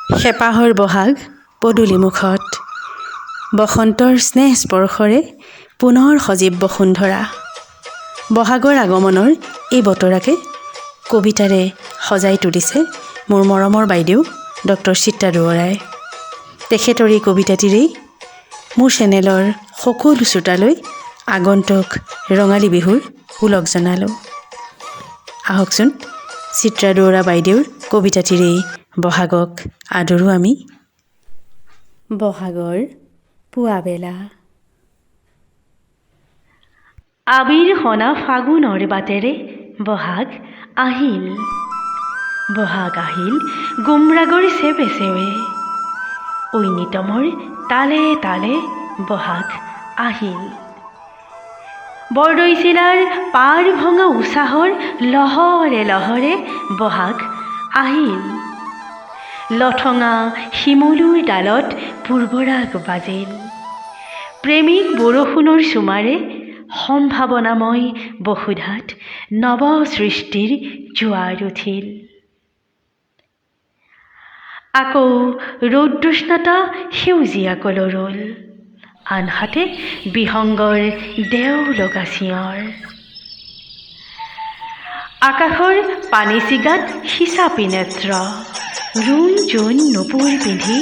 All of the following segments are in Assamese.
হেঁপাহৰ বহাগ পদূলি মুখত বসন্তৰ স্নেহ স্পৰ্শৰে পুনৰ সজীৱ বসুন্ধৰা। বহাগৰ আগমনৰ এই বতৰাকে কবিতাৰে সজাই তুলিছে মোৰ মৰমৰ বাইদেউ ডক্টৰ চিত্ৰা দুৱৰাই। তেখেতৰ এই কবিতাটিৰেই মোৰ চেনেলৰ সকলো শ্ৰোতালৈ আগন্তুক ৰঙালী বিহুৰ ওলগ জনালোঁ। আহকচোন চিত্ৰা দুৱৰা বাইদেউৰ কবিতাটিৰেই বহাগক আদৰো আমি। বহাগৰ পুৱাবেলা। আবিৰ সনা ফাগুনৰ বাটেৰে বহাগ আহিল। বহাগ আহিল গুমৰাগৰ চেৱে চেৱে, ঐনিতমৰ তালে তালে বহাগ আহিল। বৰদৈচিলাৰ পাৰ ভঙা উছাহৰ লহৰে লহৰে বহাগ আহিল। লঠঙা শিমলুৰ ডালত পূৰ্বৰাগ বাজিল। প্ৰেমিক বৰষুণৰ চুমাৰে সম্ভাৱনাময় বসুধাত নৱ সৃষ্টিৰ জোৱাৰ উঠিল। আকৌ ৰৌদ্ৰস্নাতা সেউজীয়া কলৰল, আনহাতে বিহংগৰ দেও লগা চিঞৰ। আকাশৰ পানীচিগাত হিচাপি নেত্ৰ, ৰুণ জোন নুপুৰ পিন্ধি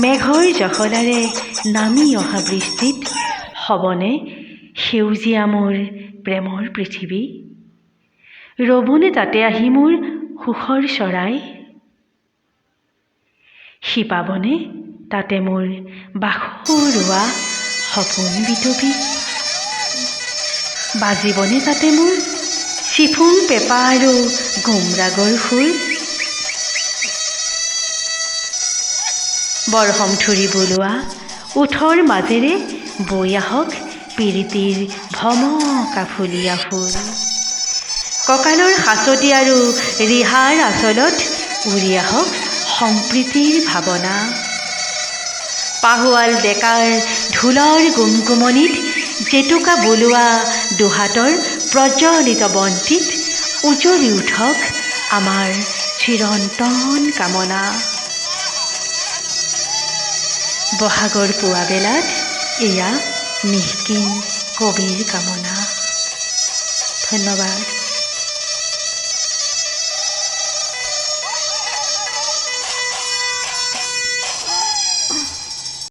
মেঘৰ জখলাৰে নামি অহা বৃষ্টিত হ'বনে সেউজীয়া মোৰ প্ৰেমৰ পৃথিৱী? ৰ'বনে তাতে আহি মোৰ সুখৰ চৰাই? শিপাবনে তাতে মোৰ বাসৰুৱা সপোন বিতপি? বাজিবনে তাতে মোৰ চিফুং পেঁপা আৰু গুমৰাগৰ সুৰ? বৰহমথুৰি বোলোৱা ওঠৰ মাজেৰে বৈ আহক প্ৰীতিৰ ভমকা ফুলীয়া ফুল। কঁকালৰ সাঁচতি আৰু ৰিহাৰ আঁচলত উৰি আহক সম্প্ৰীতিৰ ভাৱনা। পাহুৱাল ডেকাৰ ঢোলৰ গুমগুমনিত জেতুকা বোলোৱা দুহাতৰ প্ৰজ্বলিত বন্তিত উজ্বলি উঠক আমাৰ চিৰন্তন কামনা। বহাগৰ পুৱাবেলাত এয়া নিষ্কিন কবিৰ কামনা। ধন্যবাদ।